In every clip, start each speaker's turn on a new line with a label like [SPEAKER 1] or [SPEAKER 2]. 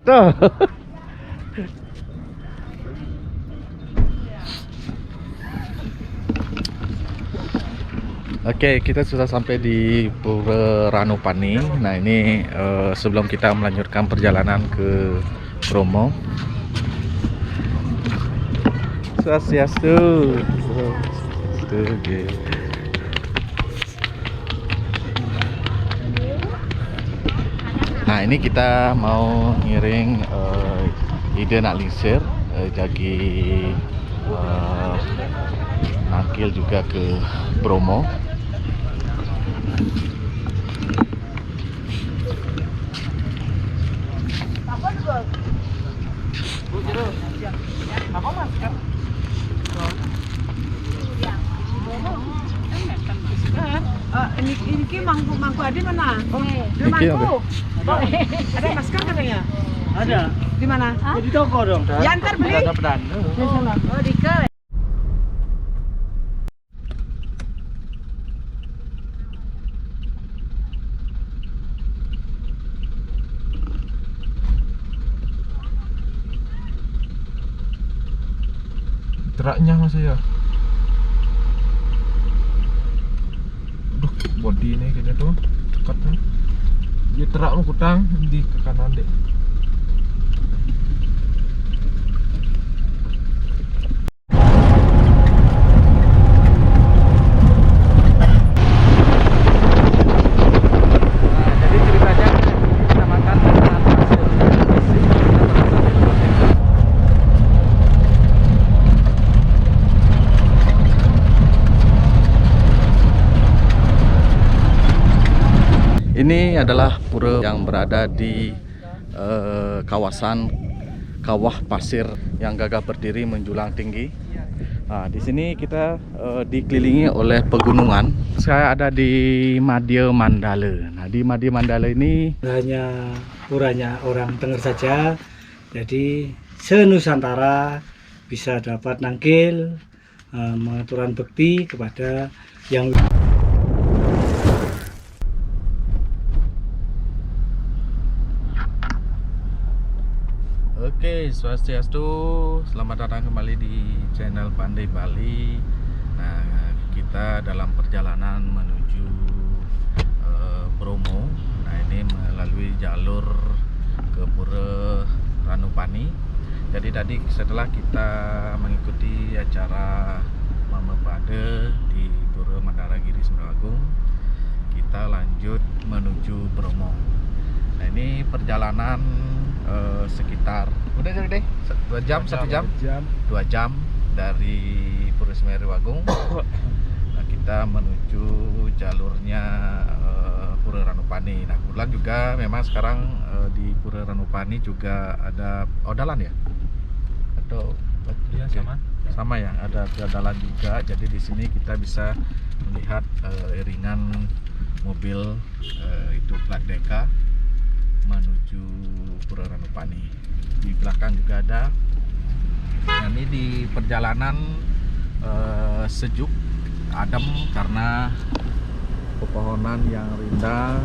[SPEAKER 1] Tuh. Oke, kita sudah sampai di Pura Ranupani. Nah, ini sebelum kita melanjutkan perjalanan ke Bromo. Swastiastu. Oke. Nah, ini kita mau ngiring ide nak lingsir jadi nangkil juga ke Bromo.
[SPEAKER 2] Apa mas? Ini mangku Adi mana? Di mangku. Ada masker katanya?
[SPEAKER 3] Ada.
[SPEAKER 2] Di mana?
[SPEAKER 3] Di toko dong.
[SPEAKER 2] Ya antar beli.
[SPEAKER 3] Ada pedan.
[SPEAKER 2] Oh di ke.
[SPEAKER 1] Teraknya mas ya. Aduh, body ini kayaknya tuh dekat tuh. Dia terak lu kutang di ke kanan deh. Jadi ceritanya kita makan ini adalah pura yang berada di kawasan kawah pasir yang gagah berdiri menjulang tinggi. Nah, di sini kita dikelilingi oleh pegunungan. Saya ada di Madya Mandala. Nah, di Madya Mandala ini
[SPEAKER 3] Hanya puranya orang Tengger saja. Jadi senusantara bisa dapat nangkil mengaturan bekti kepada yang
[SPEAKER 1] Oke, Swastiastu, selamat datang kembali di channel Pandai Bali. Nah, kita dalam perjalanan menuju Bromo. Nah, ini melalui jalur ke Pura Ranupani. Jadi tadi setelah kita mengikuti acara Mama Pada di Pura Mandaragiri Semeragung, kita lanjut menuju Bromo. Nah, ini perjalanan sekitar udah deh 2 jam, 1 jam, 2 jam dari Pura Semeragung. Nah, kita menuju jalurnya Pura Ranupani. Nah, kebetulan juga memang sekarang di Pura Ranupani juga ada odalan ya, atau
[SPEAKER 3] ya,
[SPEAKER 1] sama ya, ada odalan juga. Jadi di sini kita bisa melihat iringan mobil itu plat deka menuju Pura Ranupani. Di belakang juga ada. Nah, ini di perjalanan sejuk, adem karena pepohonan yang rindang,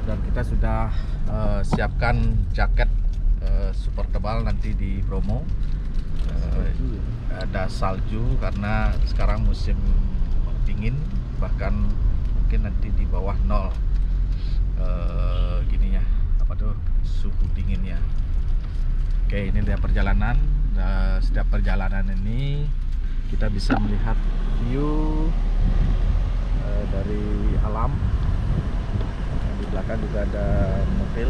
[SPEAKER 1] dan kita sudah siapkan jaket super tebal nanti di Bromo. Ada salju karena sekarang musim dingin, bahkan mungkin nanti di bawah 0 gininya, apa tuh, suhu dinginnya. Oke, ini dia perjalanan. Setiap perjalanan ini kita bisa melihat view dari alam. Di belakang juga ada mobil.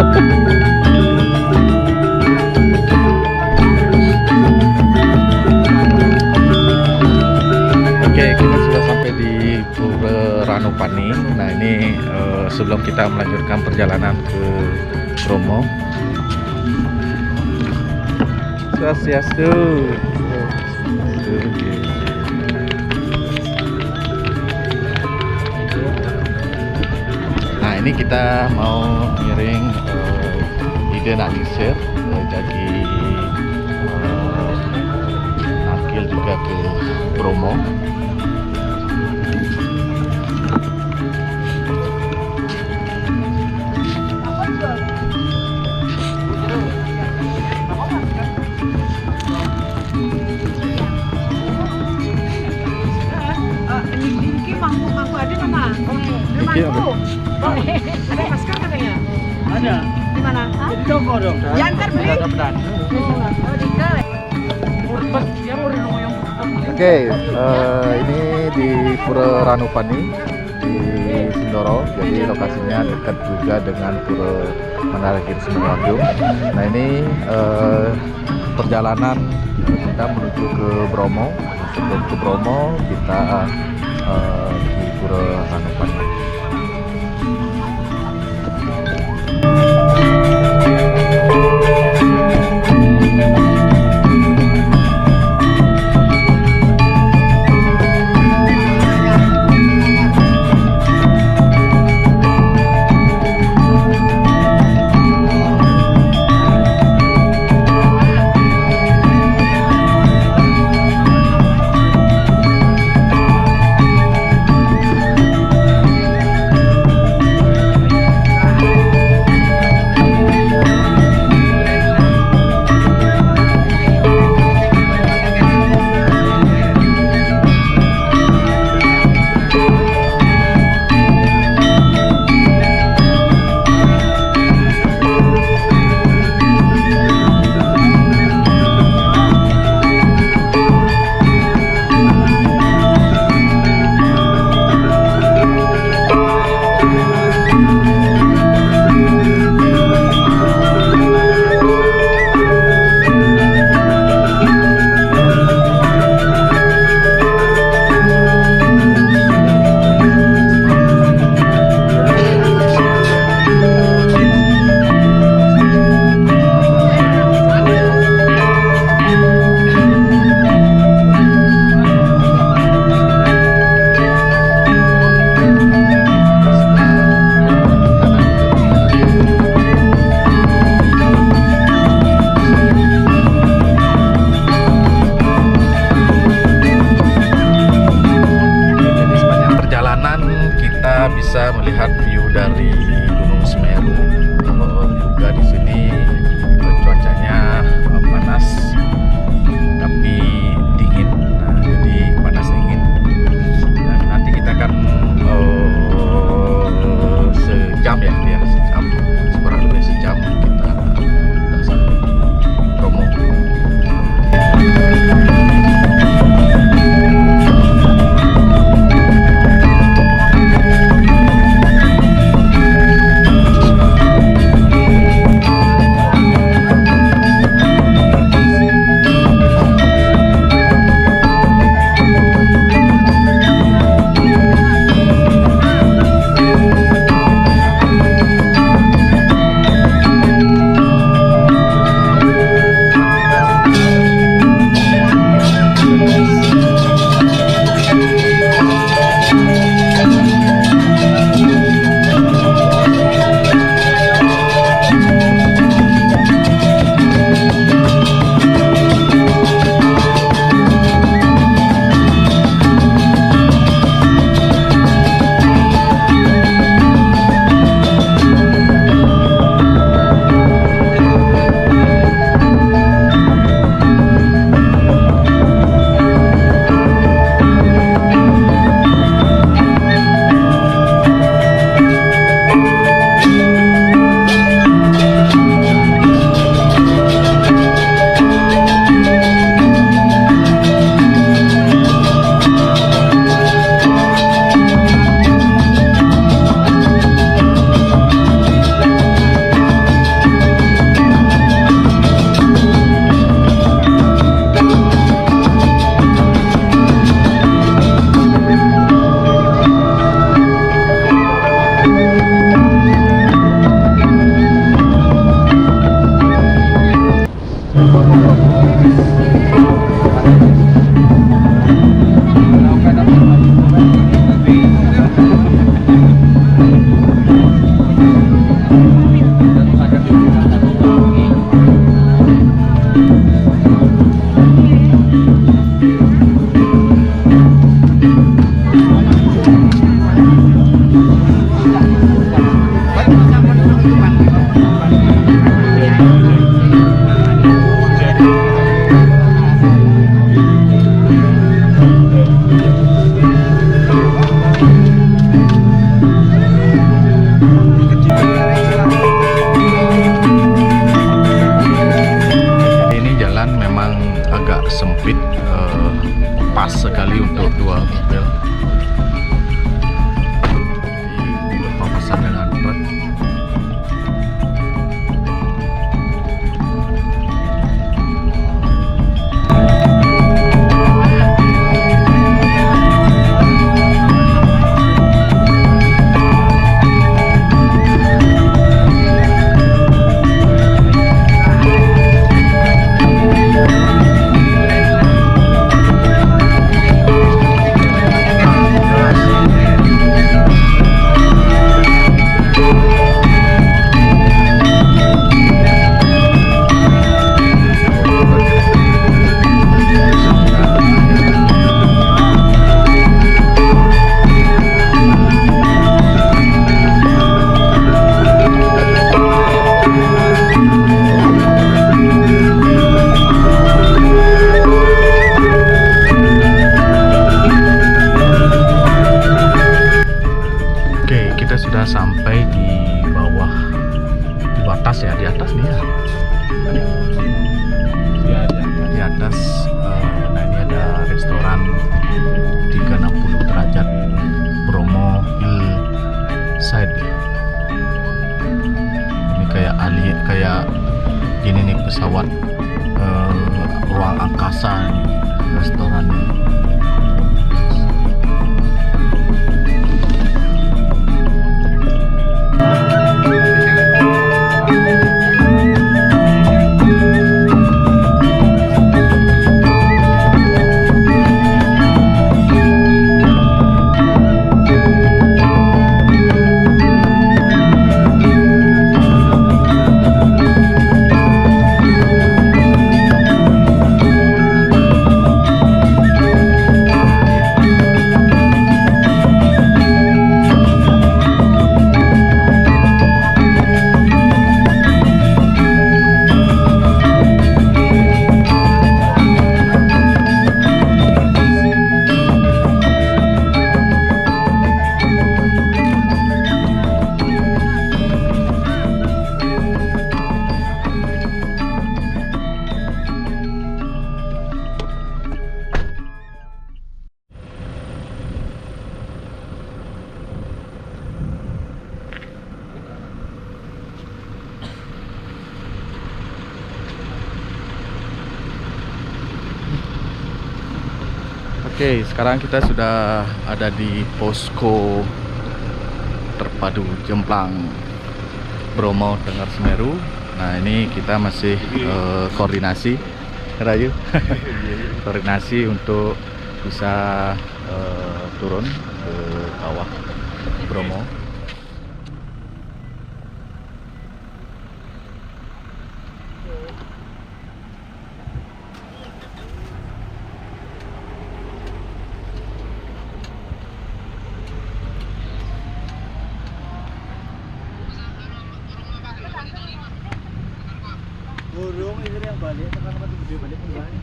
[SPEAKER 1] Oke, kita sudah sampai di Pura Ranupani. Nah ini sebelum kita melanjutkan perjalanan ke Bromo. Swastiastu. Nah ini kita mau ngiring ide Nalisir, jadi nakil juga ke Bromo.
[SPEAKER 2] Ini mangku Adi mana? Di
[SPEAKER 1] Iki apa?
[SPEAKER 2] mangku. Ada masker katanya.
[SPEAKER 3] Ada.
[SPEAKER 2] Di mana?
[SPEAKER 3] Di toko dong.
[SPEAKER 2] Ya ntar beli. Oh, di kale.
[SPEAKER 1] Oke, ini di Pura Ranupani di Sindoro, jadi lokasinya dekat juga dengan Pura Manaragiri Semarang. Nah ini perjalanan kita menuju ke Bromo. Sebelum ke Bromo kita di Pura Ranupani. atas ya, di atas nih ya. Di atas. Nah ini ada restoran 360 derajat Bromo Hillside. Ini kayak gini nih pesawat ruang angkasa restorannya. Oke, sekarang kita sudah ada di posko terpadu Jemplang Bromo Tengger Semeru. Nah ini kita masih koordinasi, Rayu, koordinasi untuk bisa turun ke bawah Bromo.
[SPEAKER 3] Burung ini yang balik, sekarang masih gede balik kembali.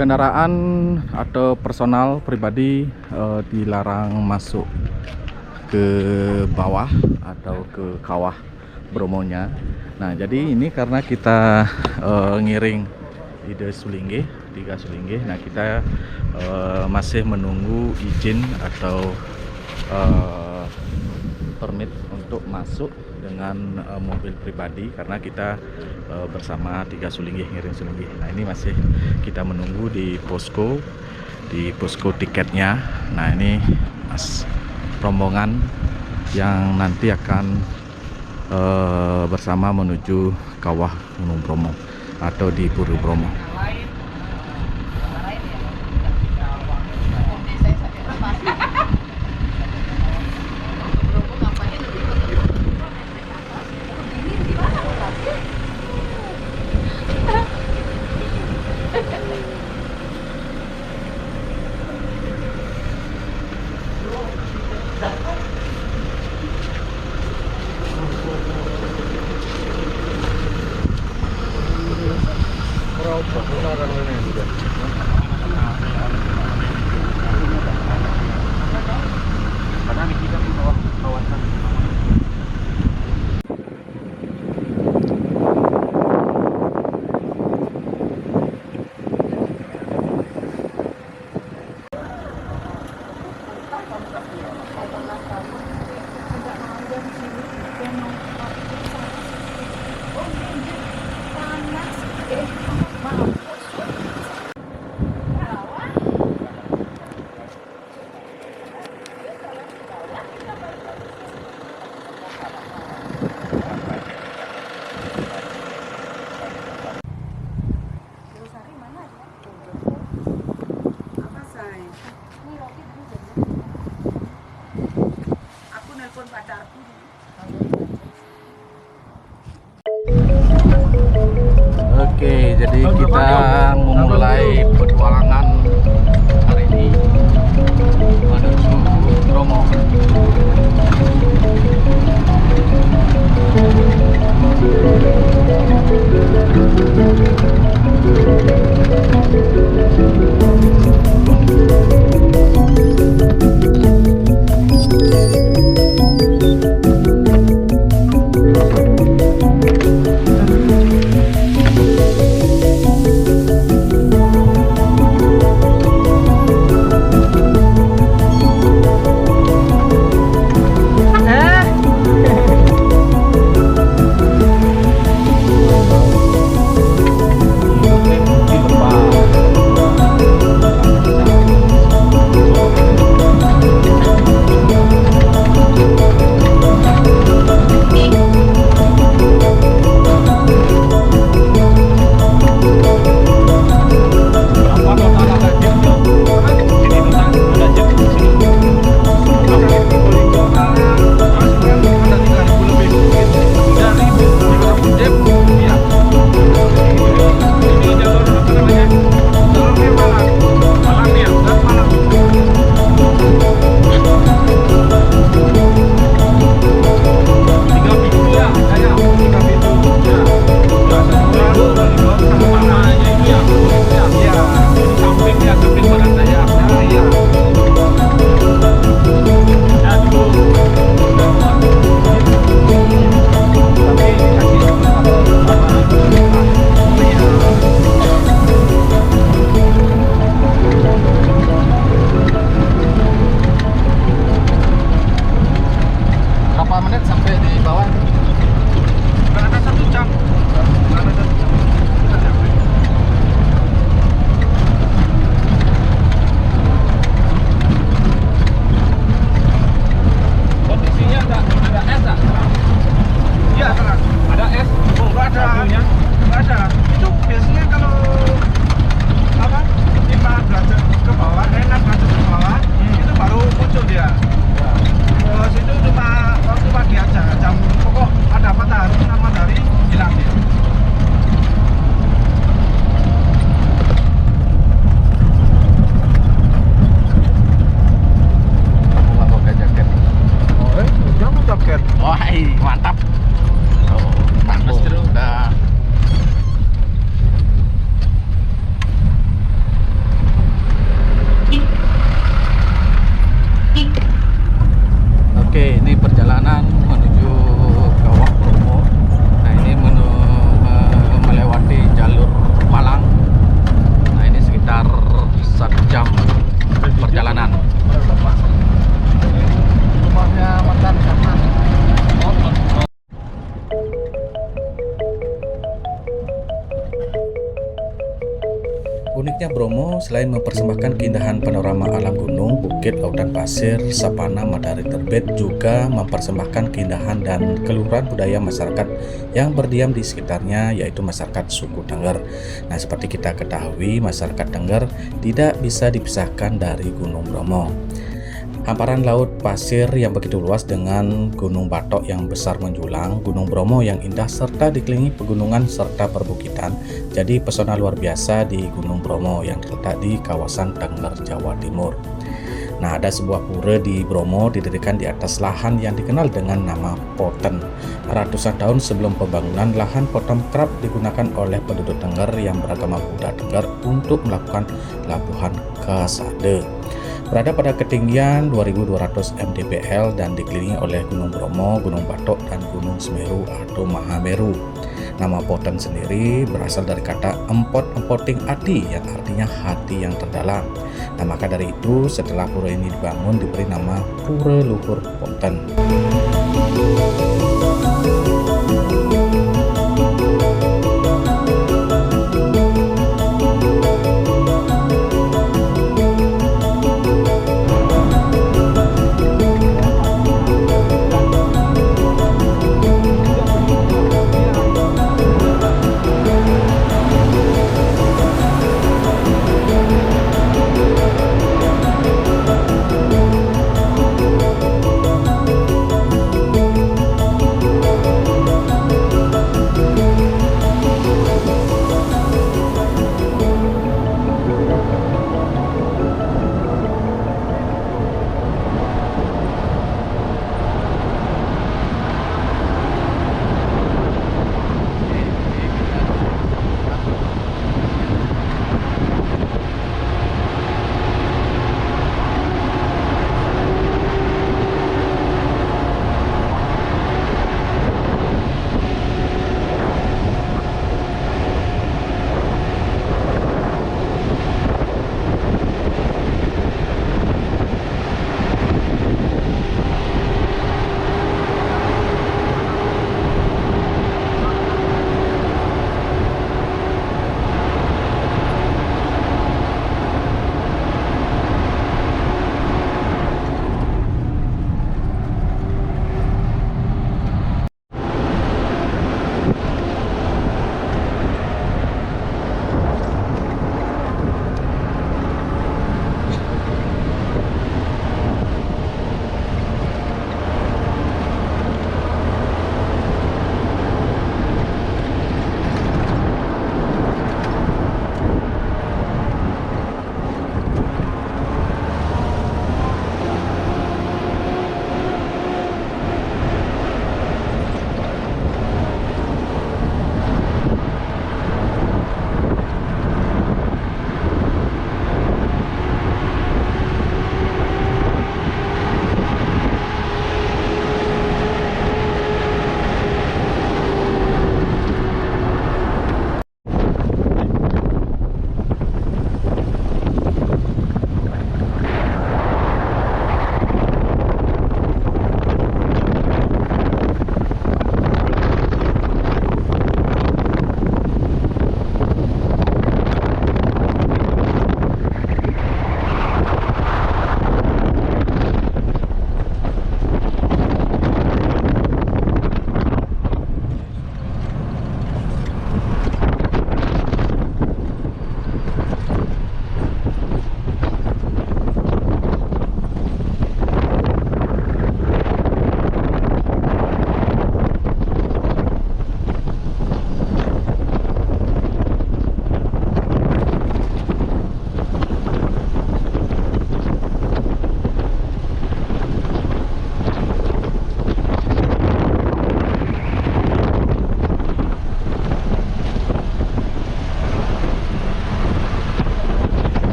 [SPEAKER 1] Kendaraan atau personal pribadi dilarang masuk ke bawah atau ke kawah Bromonya. Nah jadi ini karena kita ngiring Ide Sulinggih, 3 Sulinggih. Nah kita masih menunggu izin atau permit untuk masuk dengan mobil pribadi karena kita bersama 3 Sulinggih, ngiring Sulinggih. Nah ini masih kita menunggu di posko tiketnya. Nah ini mas rombongan yang nanti akan bersama menuju kawah Gunung Bromo atau di Puru Bromo. Mantap. Oh, panas terus udah. Oke, ini perjalanan menuju Kawah Bromo. Nah, ini melewati jalur Malang. Nah, ini sekitar 1 jam perjalanan.
[SPEAKER 3] Rumahnya mantan sama.
[SPEAKER 1] Uniknya Bromo, selain mempersembahkan keindahan panorama alam gunung, bukit, lautan pasir, sapana, matahari terbit, juga mempersembahkan keindahan dan keluhuran budaya masyarakat yang berdiam di sekitarnya, yaitu masyarakat suku Tengger. Nah, seperti kita ketahui, masyarakat Tengger tidak bisa dipisahkan dari Gunung Bromo. Hamparan laut pasir yang begitu luas dengan Gunung Batok yang besar menjulang, Gunung Bromo yang indah serta dikelilingi pegunungan serta perbukitan. Jadi pesona luar biasa di Gunung Bromo yang terletak di kawasan Tengger, Jawa Timur. Nah, ada sebuah pura di Bromo didirikan di atas lahan yang dikenal dengan nama Poten. Ratusan tahun sebelum pembangunan, lahan Poten kerap digunakan oleh penduduk Tengger yang beragama Buddha Tengger untuk melakukan labuhan kasade. Berada pada ketinggian 2200 mdpl dan dikelilingi oleh Gunung Bromo, Gunung Batok, dan Gunung Semeru atau Mahameru. Nama Poten sendiri berasal dari kata empot-empoting ati yang artinya hati yang terdalam. Nah, maka dari itu setelah pura ini dibangun diberi nama Pura Luhur Poten.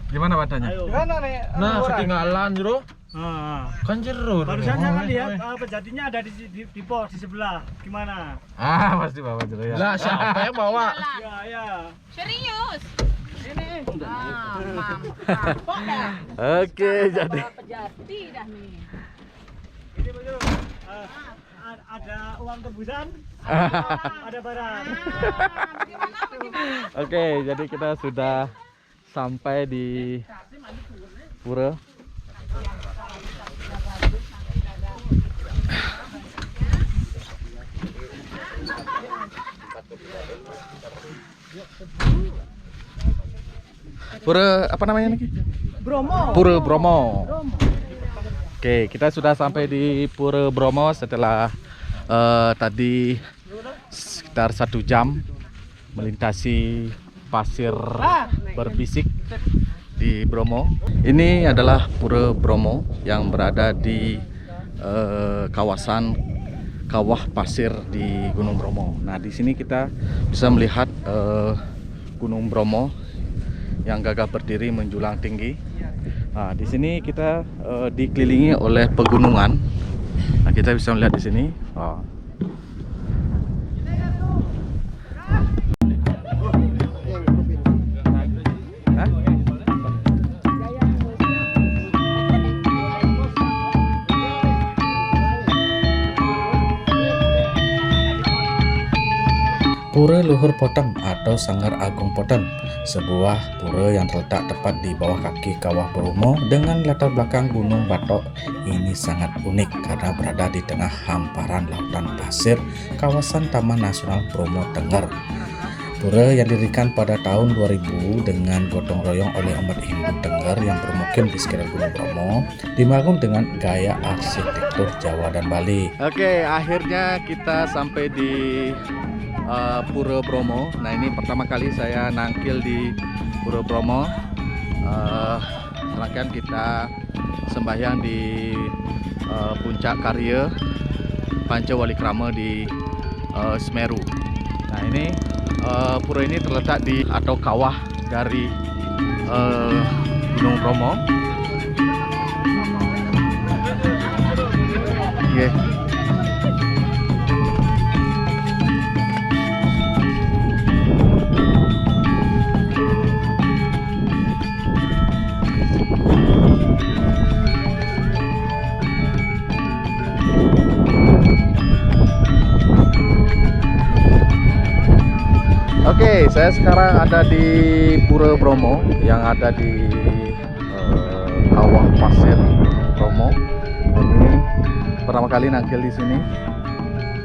[SPEAKER 1] Gimana badannya?
[SPEAKER 3] Gimana nih?
[SPEAKER 4] Nah, ketinggalan Jero. Kan Jero.
[SPEAKER 3] Barusan saya lihat pejatinya ada di pos di sebelah. Gimana?
[SPEAKER 1] Pasti bawa dulu ya.
[SPEAKER 4] Lah, siapa yang bawa?
[SPEAKER 3] Ya.
[SPEAKER 2] Serius? Ini. Mantap.
[SPEAKER 1] Oke, jadi
[SPEAKER 2] Pejati dah nih.
[SPEAKER 3] Ini betul. Ada uang tebusan. Ada barang.
[SPEAKER 2] Bagaimana?
[SPEAKER 1] Oke, jadi kita sudah sampai di pura. Pura apa namanya nih?
[SPEAKER 2] Bromo.
[SPEAKER 1] Pura Bromo. Oke, kita sudah sampai di Pura Bromo setelah tadi sekitar 1 jam melintasi pasir berbisik di Bromo. Ini adalah Pura Bromo yang berada di kawasan kawah pasir di Gunung Bromo. Nah, di sini kita bisa melihat Gunung Bromo yang gagah berdiri menjulang tinggi. Nah, di sini kita dikelilingi oleh pegunungan. Nah, kita bisa melihat di sini.
[SPEAKER 5] Pura Luhur Potem atau Sanggar Agung Potem, sebuah pura yang terletak tepat di bawah kaki kawah Bromo dengan latar belakang Gunung Batok. Ini sangat unik karena berada di tengah hamparan lautan pasir kawasan Taman Nasional Bromo Tengger. Pura yang didirikan pada tahun 2000 dengan gotong royong oleh umat Hindu Tengger yang bermukim di sekitar Gunung Bromo, dibangun dengan gaya arsitektur Jawa dan Bali.
[SPEAKER 1] Oke, akhirnya kita sampai di Pura Bromo. Nah, ini pertama kali saya nangkil di Pura Bromo. Serangkaian kita sembahyang di puncak Karya Pancawalikrama di Semeru. Nah, ini pura ini terletak di atau kawah dari Gunung Bromo. Okay. Oke, saya sekarang ada di Pura Bromo yang ada di kawah pasir Bromo. Ini pertama kali nangkil di sini.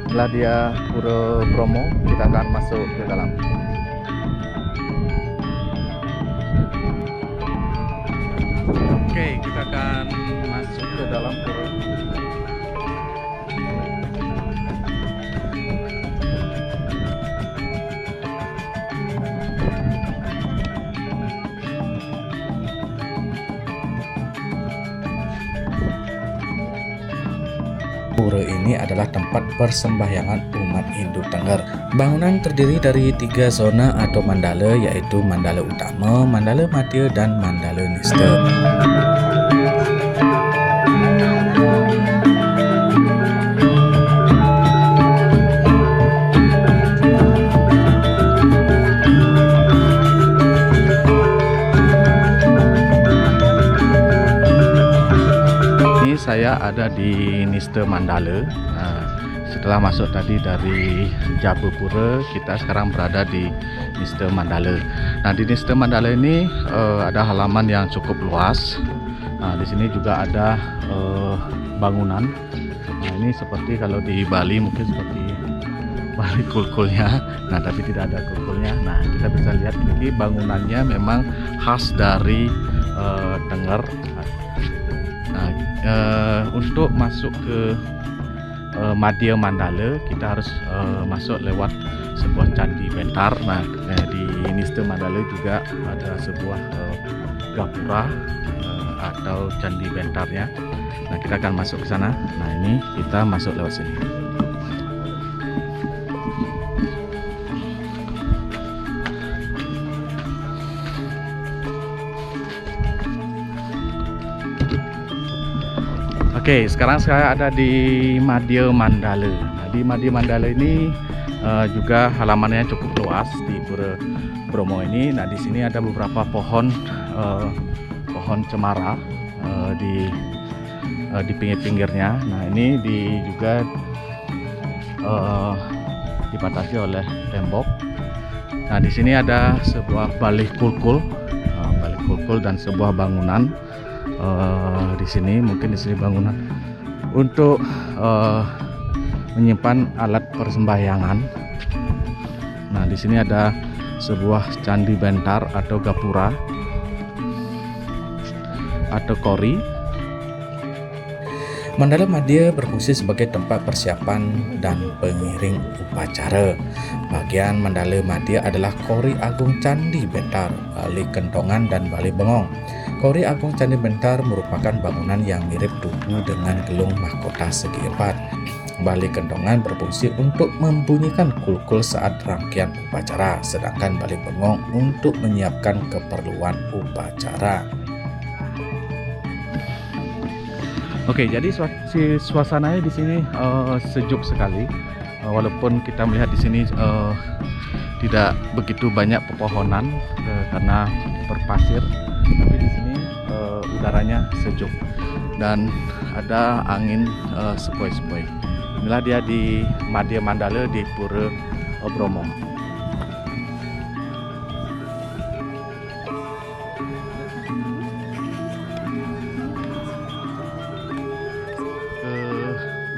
[SPEAKER 1] Setelah dia Pura Bromo, kita akan masuk ke dalam. Oke, kita akan masuk ke dalam pura.
[SPEAKER 5] Pura ini adalah tempat persembahyangan umat Hindu Tengger. Bangunan terdiri dari 3 zona atau mandala, yaitu Mandala Utama, Mandala Madya, dan Mandala Nista.
[SPEAKER 1] Saya ada di Nista Mandala. Setelah masuk tadi dari Jabapura, kita sekarang berada di Nista Mandala. Nah, di Nista Mandala ini ada halaman yang cukup luas. Nah, di sini juga ada bangunan. Nah, ini seperti kalau di Bali mungkin seperti Bali kulkulnya. Nah, tapi tidak ada kulkulnya. Nah, kita bisa lihat ini bangunannya memang khas dari Tengger. Nah, untuk masuk ke Madya Mandala kita harus masuk lewat sebuah candi bentar. Nah, di Nista Mandala juga ada sebuah gapura atau candi bentarnya. Nah, kita akan masuk ke sana. Nah, ini kita masuk lewat sini. Oke, sekarang saya ada di Madya Mandala. Nah, di Madya Mandala ini juga halamannya cukup luas di Pura Bromo ini. Nah, di sini ada beberapa pohon cemara di pinggir-pinggirnya. Nah, ini juga dibatasi oleh tembok. Nah, di sini ada sebuah balik kulkul dan sebuah bangunan. Di sini mungkin bangunan untuk menyimpan alat persembahyangan. Nah, di sini ada sebuah candi bentar atau gapura atau kori.
[SPEAKER 5] Mandala Madya berfungsi sebagai tempat persiapan dan pengiring upacara. Bagian Mandala Madya adalah Kori Agung Candi Bentar, Bali Kentongan, dan Bali Bengong. Kori Agung Candi Bentar merupakan bangunan yang mirip tugu dengan gelung mahkota segi empat. Bali Kentongan berfungsi untuk membunyikan kulkul saat rangkaian upacara, sedangkan Bali Bengong untuk menyiapkan keperluan upacara.
[SPEAKER 1] Oke, jadi suasananya di sini sejuk sekali. Walaupun kita melihat di sini tidak begitu banyak pepohonan karena berpasir, tapi di sini udaranya sejuk dan ada angin sepoi-sepoi. Inilah dia di Madya Mandala di Pura Bromo.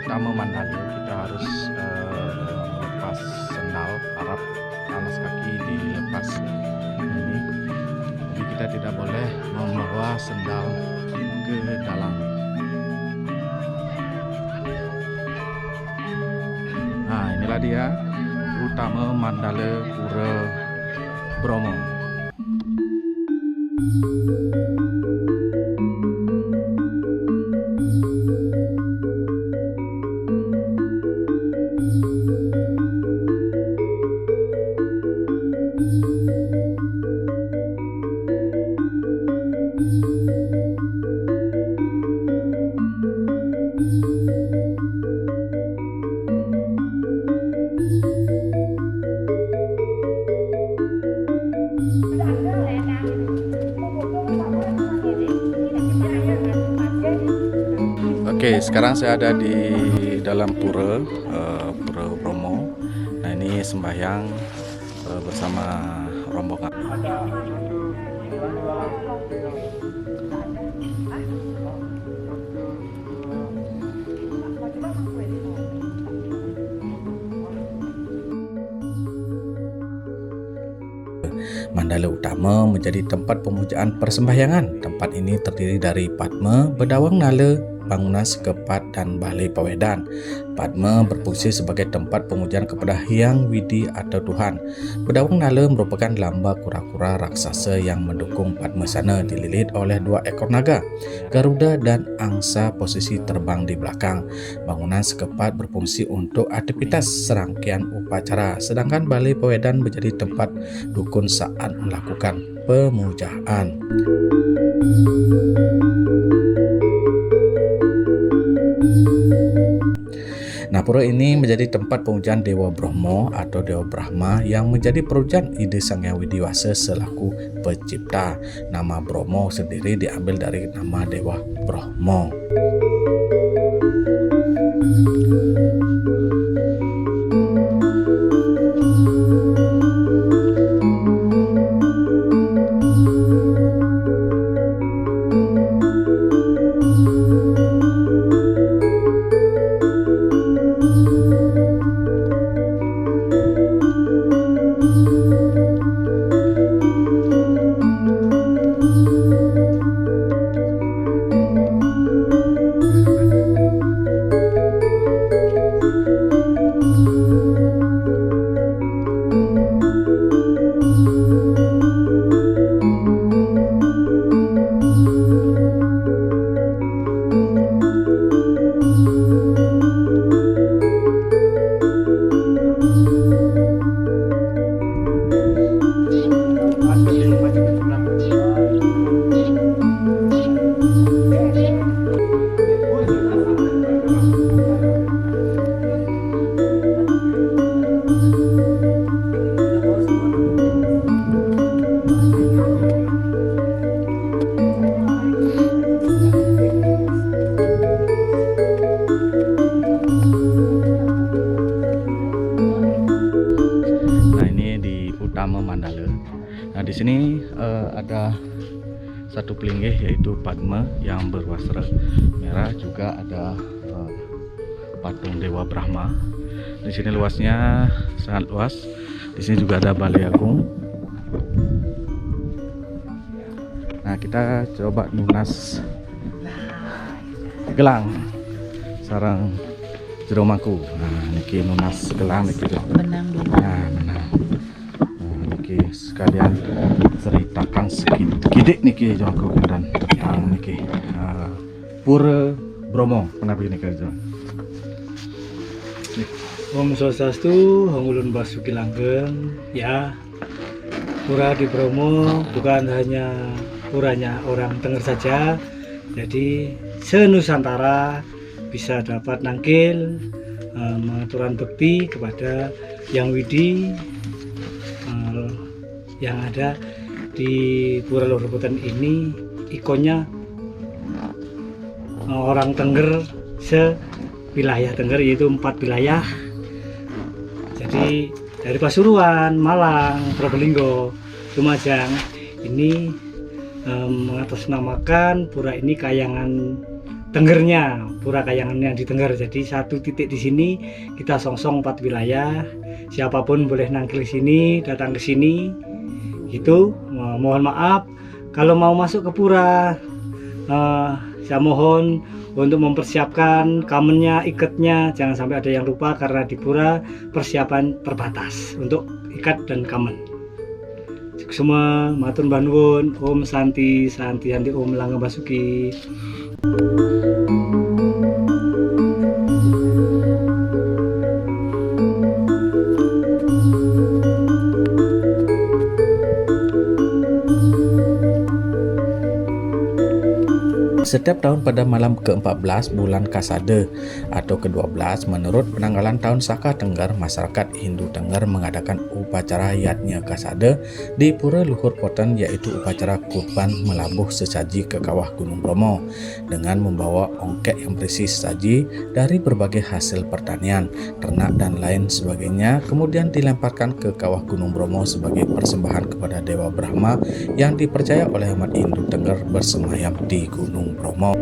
[SPEAKER 1] Utama Mandala kita harus melepas sendal, harap alas kaki dilepas ini. Jadi kita tidak boleh membawa sendal ke dalam. Nah, inilah dia Utama Mandala Pura Bromo. Oke, sekarang saya ada di dalam Pura Bromo. Nah, ini sembahyang bersama rombongan.
[SPEAKER 5] Mandala Utama menjadi tempat pemujaan persembahyangan. Tempat ini terdiri dari Padma, Bedawang Nala, bangunan sekepat, dan balai pawedan. Padma berfungsi sebagai tempat pemujaan kepada Hyang Widi atau Tuhan. Bedawang Nala merupakan lamba kura-kura raksasa yang mendukung Padmasana, dililit oleh 2 ekor naga, Garuda dan angsa posisi terbang di belakang. Bangunan sekepat berfungsi untuk aktivitas serangkaian upacara, sedangkan balai pawedan menjadi tempat dukun saat melakukan pemujaan. Nah, pura ini menjadi tempat pemujaan Dewa Bromo atau Dewa Brahma yang menjadi perujan ide Sang Hyang Widiwasa selaku pencipta. Nama Bromo sendiri diambil dari nama Dewa Bromo.
[SPEAKER 1] di sini ada satu pelinggih yaitu Padma yang berwastra merah, juga ada patung Dewa Brahma. Di sini luasnya sangat luas. Di sini juga ada Balai Agung. Nah, kita coba nunas gelang sarang jero mangku. Nah, niki nunas gelang niki.
[SPEAKER 2] Benang dulu.
[SPEAKER 1] Nah, menang. Nah, niki sekalian ceritakan sedikit niki jongko dan tentang niki Pura Bromo. Kenapa ini kerja?
[SPEAKER 3] Om Swastiastu, Ulun Basuki Langgeng. Ya, pura di Bromo bukan hanya puranya orang Tengger saja, jadi senusantara bisa dapat nangkil mengaturan bekti kepada Yang Widi yang ada di Pura Lorobutan ini. Ikonnya orang Tengger sewilayah Tengger, yaitu 4 wilayah. Jadi dari Pasuruan, Malang, Probolinggo, Lumajang ini mengatasnamakan pura ini Kayangan Tenggernya, Pura Kayangan yang di Tengger. Jadi satu titik di sini kita songsong 4 wilayah. Siapapun boleh nangkil sini, datang ke sini. Itu mohon maaf kalau mau masuk ke pura, saya mohon untuk mempersiapkan kamennya, ikatnya, jangan sampai ada yang lupa karena di pura persiapan terbatas untuk ikat dan kamen. Semua matur nuwun. Om Santi Santi Santi Om Langgeng Basuki.
[SPEAKER 5] Setiap tahun pada malam ke-14 bulan Kasada atau ke-12 menurut penanggalan tahun Saka Tengger, masyarakat Hindu Tengger mengadakan upacara Yatnya Kasada di Pura Luhur Poten, yaitu upacara kurban melabuh sesaji ke kawah Gunung Bromo dengan membawa ongkek yang berisi sesaji dari berbagai hasil pertanian, ternak dan lain sebagainya, kemudian dilemparkan ke kawah Gunung Bromo sebagai persembahan kepada Dewa Brahma yang dipercaya oleh umat Hindu Tengger bersemayam di Gunung Bromo.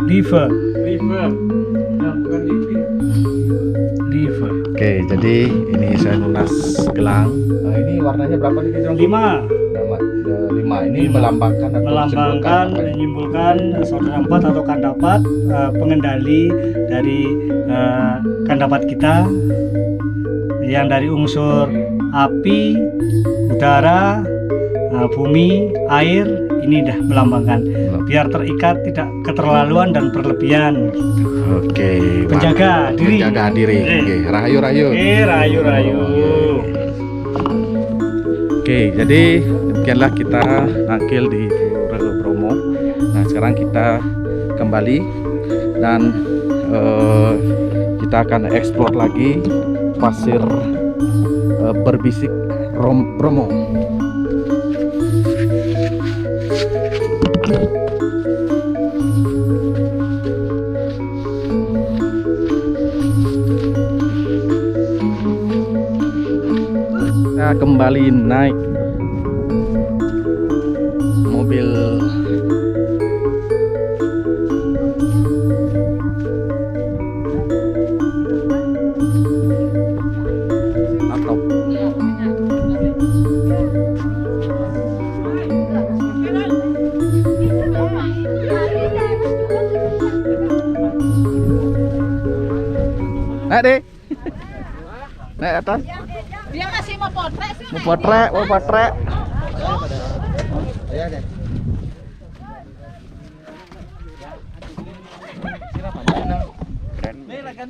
[SPEAKER 3] Liver.
[SPEAKER 1] Oke, jadi ini saya nunas gelang. Nah, ini warnanya berapa nih, Jong?
[SPEAKER 3] 5.
[SPEAKER 1] 5. Ini melambangkan atau
[SPEAKER 3] Melambangkan, menyimpulkan saudara 4 atau kandapat, pengendali dari kandapat kita yang dari unsur api, udara, bumi, air. Ini dah melambangkan biar terikat, tidak keterlaluan dan berlebihan.
[SPEAKER 1] Oke,
[SPEAKER 3] Penjaga diri.
[SPEAKER 1] Penjaga diri. Oke, rahayu-rahayu.
[SPEAKER 3] Rahayu-rahayu.
[SPEAKER 1] Oke, jadi demikianlah kita nangkil di Pura Bromo. Nah, sekarang kita kembali dan kita akan eksplor lagi pasir berbisik Bromo. Kita kembali naik mobil atau naik deh, naik atas.
[SPEAKER 2] Dia masih mau potret sih.
[SPEAKER 1] Mau potret.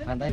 [SPEAKER 1] Santai.